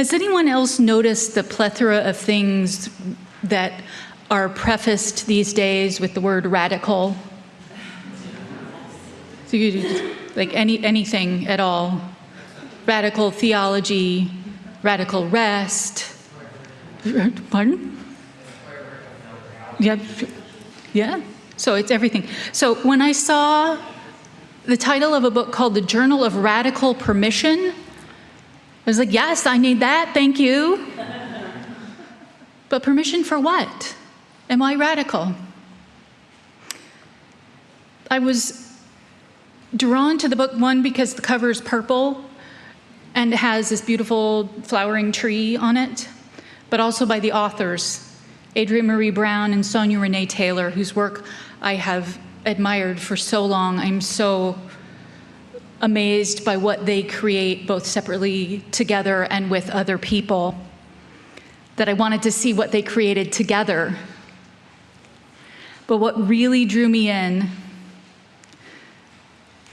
Has anyone else noticed the plethora of things that are prefaced these days with the word radical? So like anything at all. Radical theology, radical rest. Pardon? Yeah. So it's everything. So when I saw the title of a book called The Journal of Radical Permission, I was like, yes, I need that, thank you. But permission for what? Am I radical? I was drawn to the book, one, because the cover is purple and it has this beautiful flowering tree on it, but also by the authors, Adrienne Marie Brown and Sonia Renee Taylor, whose work I have admired for so long. I'm so amazed by what they create, both separately, together, and with other people, that I wanted to see what they created together. But what really drew me in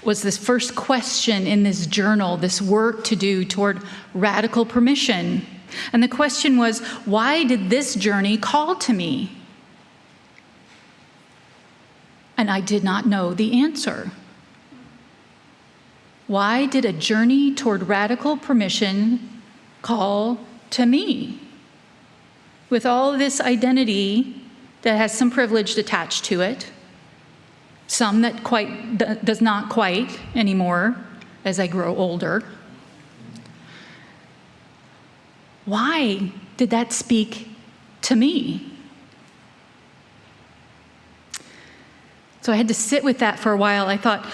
was this first question in this journal, this work to do toward radical permission. And the question was, why did this journey call to me? And I did not know the answer. Why did a journey toward radical permission call to me? With all of this identity that has some privilege attached to it, some that does not quite anymore as I grow older. Why did that speak to me? So I had to sit with that for a while. I thought,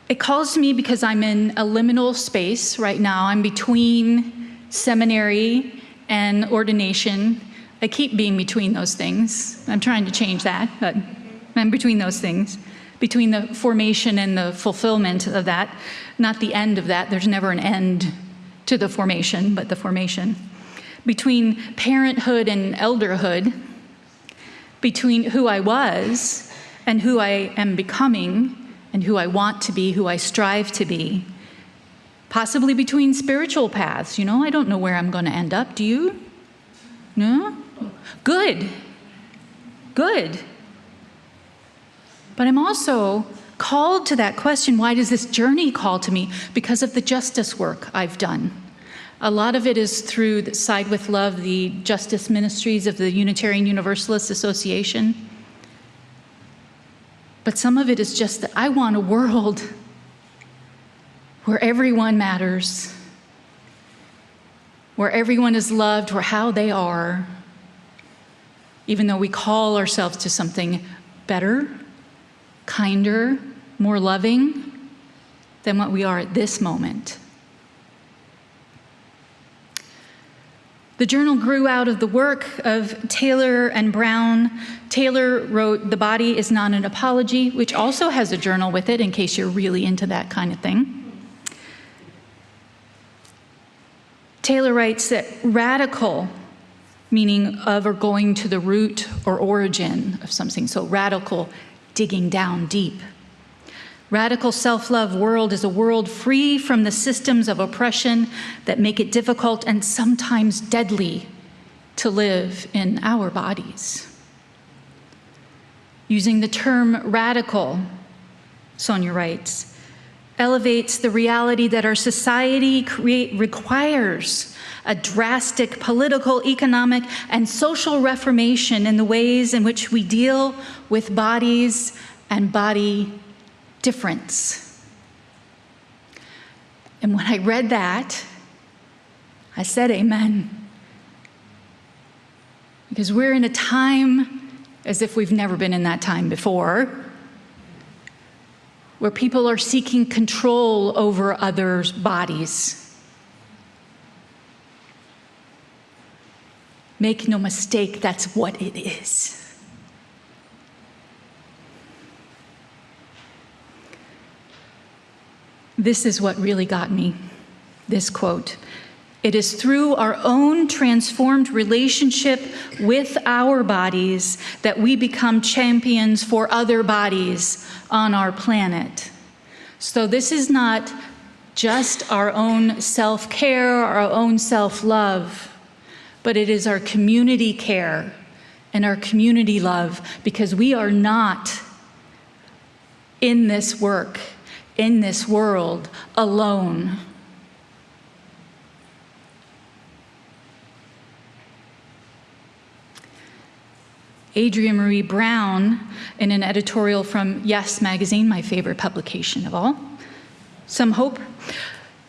it calls to me because I'm in a liminal space right now. I'm between seminary and ordination. I keep being between those things. I'm trying to change that, but I'm between those things. Between the formation and the fulfillment of that, not the end of that. There's never an end to the formation, but the formation. Between parenthood and elderhood, between who I was and who I am becoming, and who I want to be, who I strive to be. Possibly between spiritual paths. I don't know where I'm going to end up. Do you? No? Good. Good. But I'm also called to that question, why does this journey call to me? Because of the justice work I've done. A lot of it is through the Side with Love, the justice ministries of the Unitarian Universalist Association. But some of it is just that I want a world where everyone matters, where everyone is loved for how they are, even though we call ourselves to something better, kinder, more loving than what we are at this moment. The journal grew out of the work of Taylor and Brown. Taylor wrote The Body is Not an Apology, which also has a journal with it in case you're really into that kind of thing. Taylor writes that radical, meaning of or going to the root or origin of something, so radical, digging down deep. Radical self-love world is a world free from the systems of oppression that make it difficult and sometimes deadly to live in our bodies. Using the term radical, Sonia writes, elevates the reality that our society requires a drastic political, economic, and social reformation in the ways in which we deal with bodies and body difference. And when I read that, I said amen. Because we're in a time, as if we've never been in that time before, where people are seeking control over others' bodies. Make no mistake, that's what it is. This is what really got me, this quote. It is through our own transformed relationship with our bodies that we become champions for other bodies on our planet. So this is not just our own self-care, our own self-love, but it is our community care and our community love, because we are not in this work, in this world, alone. Adrienne Marie Brown, in an editorial from Yes magazine, my favorite publication of all, Some Hope,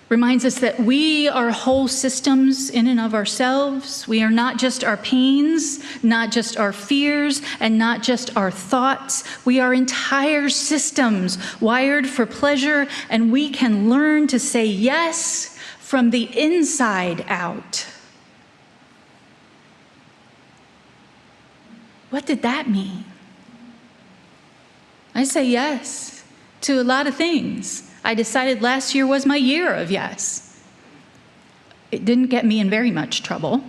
reminds us that we are whole systems in and of ourselves. We are not just our pains, not just our fears, and not just our thoughts. We are entire systems wired for pleasure, and we can learn to say yes from the inside out. What did that mean? I say yes to a lot of things. I decided last year was my year of yes. It didn't get me in very much trouble.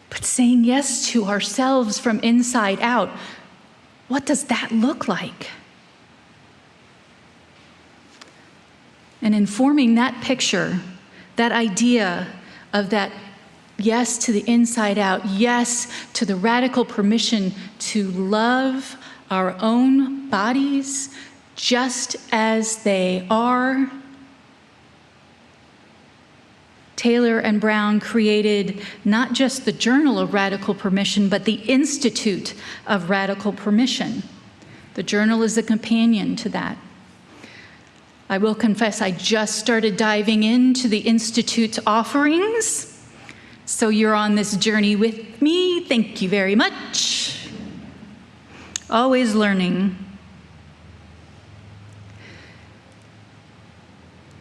But saying yes to ourselves from inside out, what does that look like? And informing that picture, that idea of that yes to the inside out, yes to the radical permission to love our own bodies just as they are. Taylor and Brown created not just the Journal of Radical Permission, but the Institute of Radical Permission. The journal is a companion to that. I will confess, I just started diving into the Institute's offerings. So you're on this journey with me. Thank you very much. Always learning.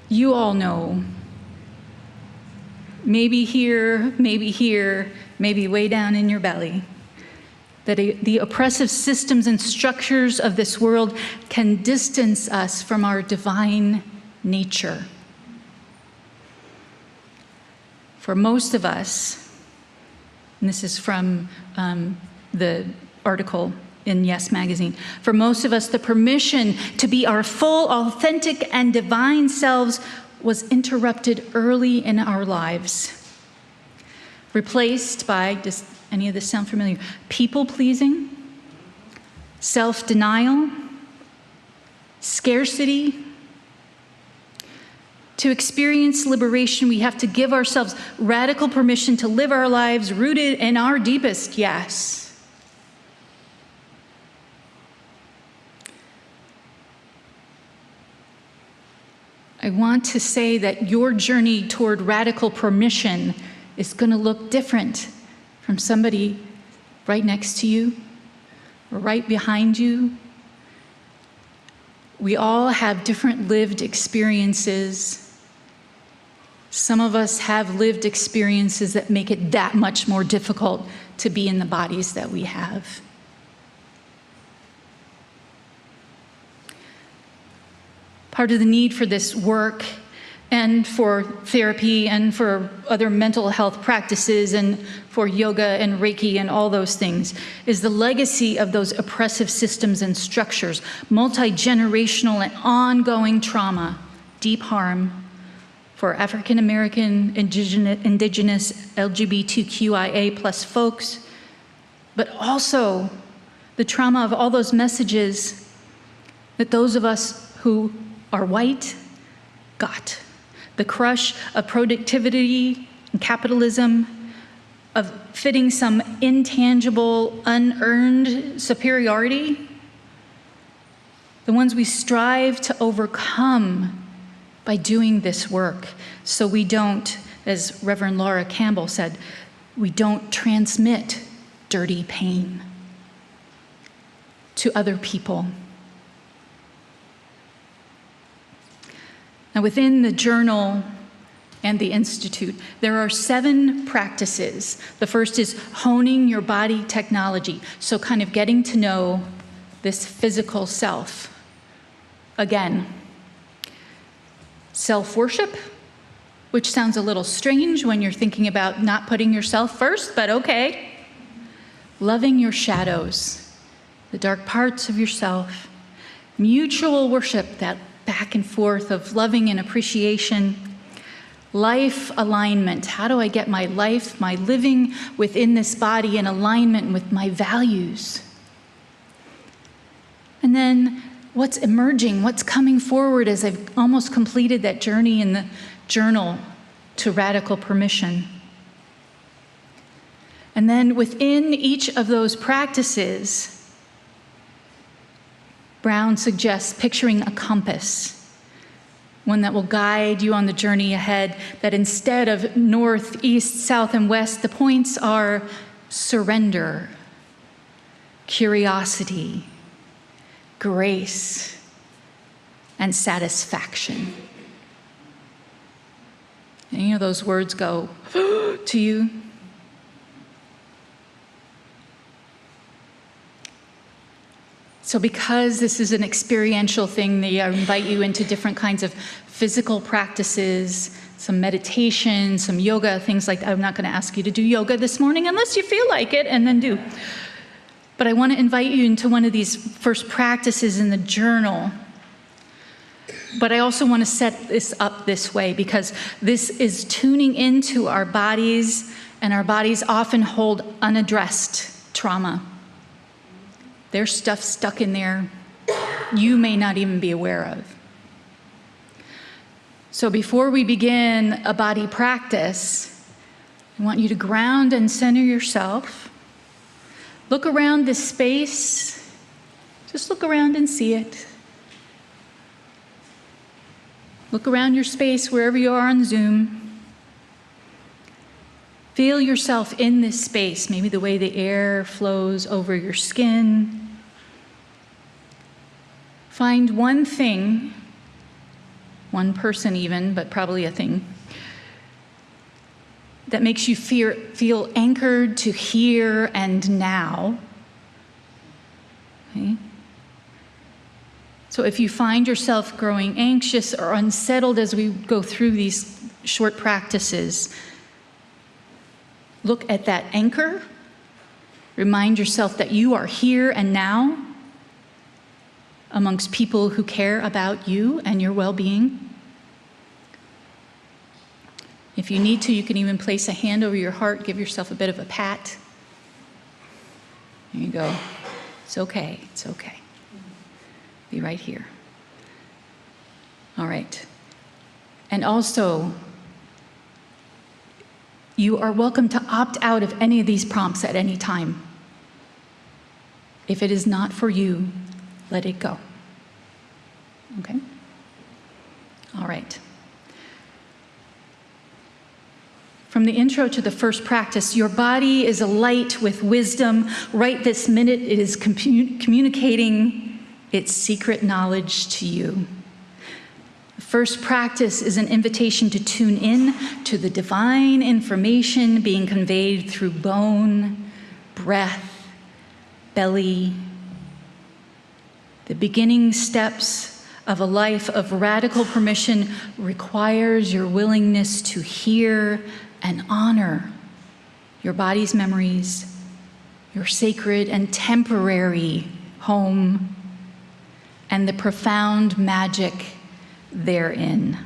You all know, maybe here, maybe way down in your belly, that the oppressive systems and structures of this world can distance us from our divine nature. For most of us, and this is from the article in Yes magazine, for most of us, the permission to be our full, authentic, and divine selves was interrupted early in our lives, replaced by, does any of this sound familiar? People-pleasing, self-denial, scarcity. To experience liberation, we have to give ourselves radical permission to live our lives rooted in our deepest yes. I want to say that your journey toward radical permission is going to look different from somebody right next to you or right behind you. We all have different lived experiences. Some of us have lived experiences that make it that much more difficult to be in the bodies that we have. Part of the need for this work and for therapy and for other mental health practices and for yoga and Reiki and all those things is the legacy of those oppressive systems and structures, multi-generational and ongoing trauma, deep harm for African American, indigenous, LGBTQIA plus folks, but also the trauma of all those messages that those of us who are white got. The crush of productivity and capitalism, of fitting some intangible, unearned superiority, the ones we strive to overcome by doing this work, so we don't, as Reverend Lora Campbell said, we don't transmit dirty pain to other people. Now, within the journal and the Institute, there are 7 practices. The first is honing your body technology, so kind of getting to know this physical self. Again, self-worship, which sounds a little strange when you're thinking about not putting yourself first, but okay. Loving your shadows, the dark parts of yourself. mutual worship, that back and forth of loving and appreciation. Life alignment. How do I get my life, my living within this body in alignment with my values? And then what's emerging, what's coming forward as I've almost completed that journey in the journal to radical permission. And then within each of those practices, Brown suggests picturing a compass, one that will guide you on the journey ahead, that instead of north, east, south, and west, the points are surrender, curiosity, grace, and satisfaction. Any of those words go to you? So because this is an experiential thing, they invite you into different kinds of physical practices, some meditation, some yoga, things like that. I'm not going to ask you to do yoga this morning unless you feel like it, and then do. But I want to invite you into one of these first practices in the journal. But I also want to set this up this way because this is tuning into our bodies, and our bodies often hold unaddressed trauma. There's stuff stuck in there you may not even be aware of. So before we begin a body practice, I want you to ground and center yourself. Look around this space. Just look around and see it. Look around your space wherever you are on Zoom. Feel yourself in this space, maybe the way the air flows over your skin. Find one thing, one person even, but probably a thing, that makes you feel anchored to here and now. Okay? So if you find yourself growing anxious or unsettled as we go through these short practices, look at that anchor. Remind yourself that you are here and now amongst people who care about you and your well-being. If you need to, you can even place a hand over your heart, give yourself a bit of a pat. There you go. It's okay, it's okay. Be right here. All right. And also, you are welcome to opt out of any of these prompts at any time. If it is not for you, let it go. Okay? All right. From the intro to the first practice, your body is alight with wisdom. Right this minute, it is communicating its secret knowledge to you. The first practice is an invitation to tune in to the divine information being conveyed through bone, breath, belly. The beginning steps of a life of radical permission requires your willingness to hear and honor your body's memories, your sacred and temporary home, and the profound magic therein.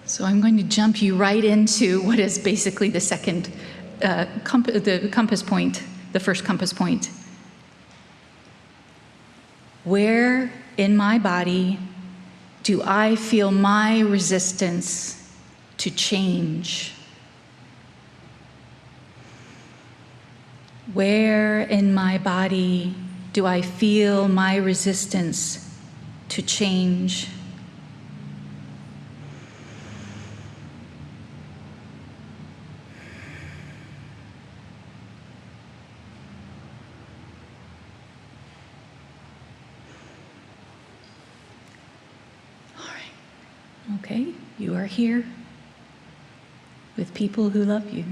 So I'm going to jump you right into what is basically the second the compass point, the first compass point. Where in my body do I feel my resistance to change? Where in my body do I feel my resistance to change? Okay, you are here with people who love you.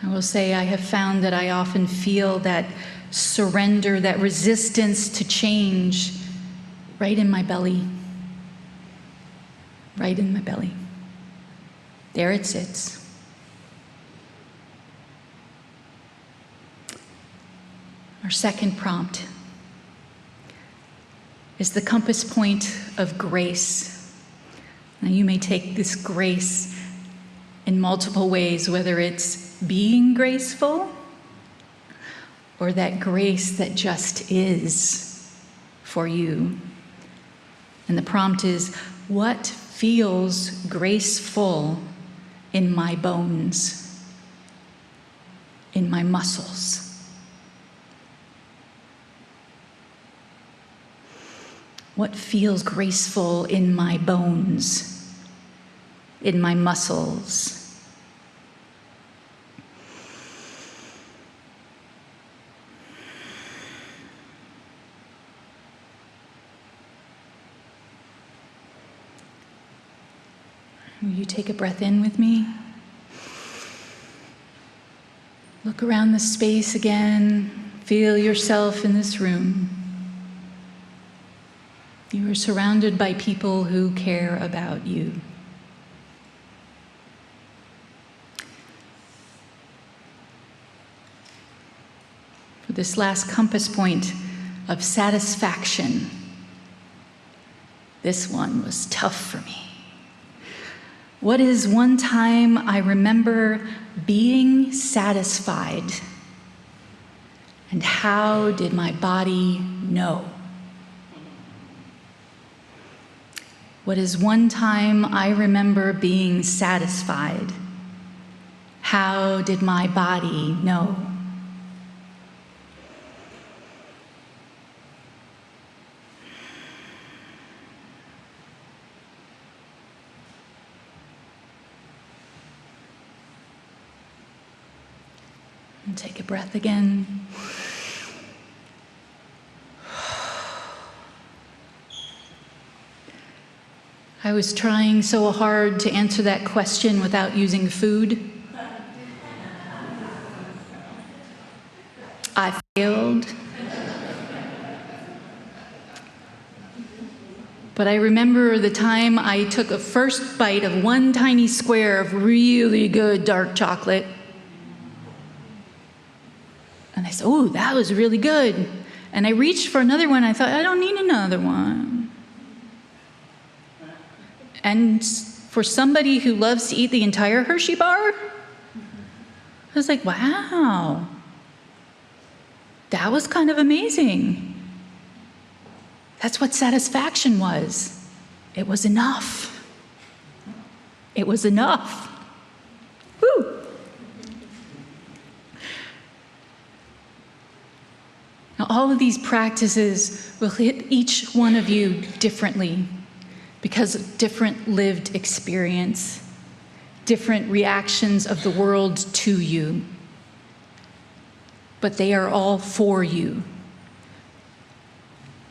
I will say I have found that I often feel that surrender, that resistance to change right in my belly. Right in my belly. There it sits. Our second prompt is the compass point of grace. Now, you may take this grace in multiple ways, whether it's being graceful or that grace that just is for you. And the prompt is, what feels graceful in my bones, in my muscles? What feels graceful in my bones, in my muscles? Will you take a breath in with me? Look around the space again. Feel yourself in this room. You are surrounded by people who care about you. For this last compass point of satisfaction, this one was tough for me. What is one time I remember being satisfied, and how did my body know? What is one time I remember being satisfied? How did my body know? And take a breath again. I was trying so hard to answer that question without using food. I failed. But I remember the time I took a first bite of one tiny square of really good dark chocolate. And I said, oh, that was really good. And I reached for another one. I thought, I don't need another one. And for somebody who loves to eat the entire Hershey bar, I was like, wow, that was kind of amazing. That's what satisfaction was. It was enough. It was enough. Woo! Now, all of these practices will hit each one of you differently because of different lived experience, different reactions of the world to you. But they are all for you,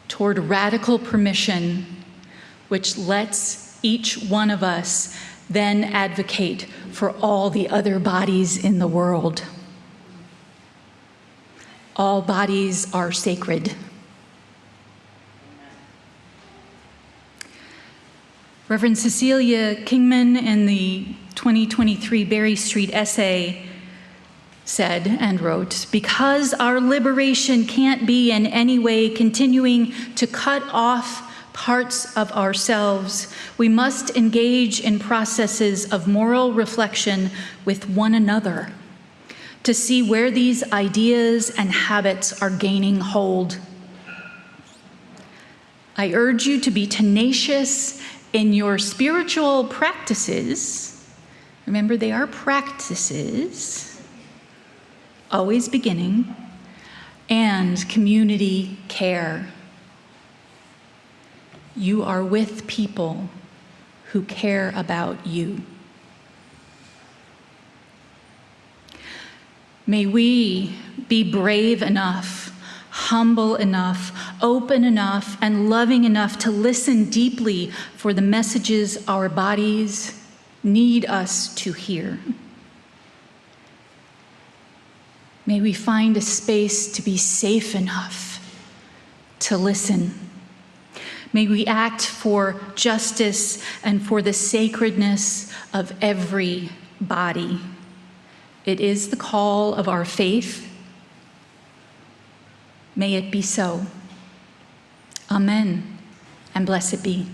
toward radical permission, which lets each one of us then advocate for all the other bodies in the world. All bodies are sacred. Reverend Cecilia Kingman in the 2023 Berry Street essay said and wrote, because our liberation can't be in any way continuing to cut off parts of ourselves, we must engage in processes of moral reflection with one another to see where these ideas and habits are gaining hold. I urge you to be tenacious in your spiritual practices. Remember, they are practices, always beginning, and community care. You are with people who care about you. May we be brave enough, humble enough, open enough, and loving enough to listen deeply for the messages our bodies need us to hear. May we find a space to be safe enough to listen. May we act for justice and for the sacredness of every body. It is the call of our faith. May it be so. Amen, and blessed be.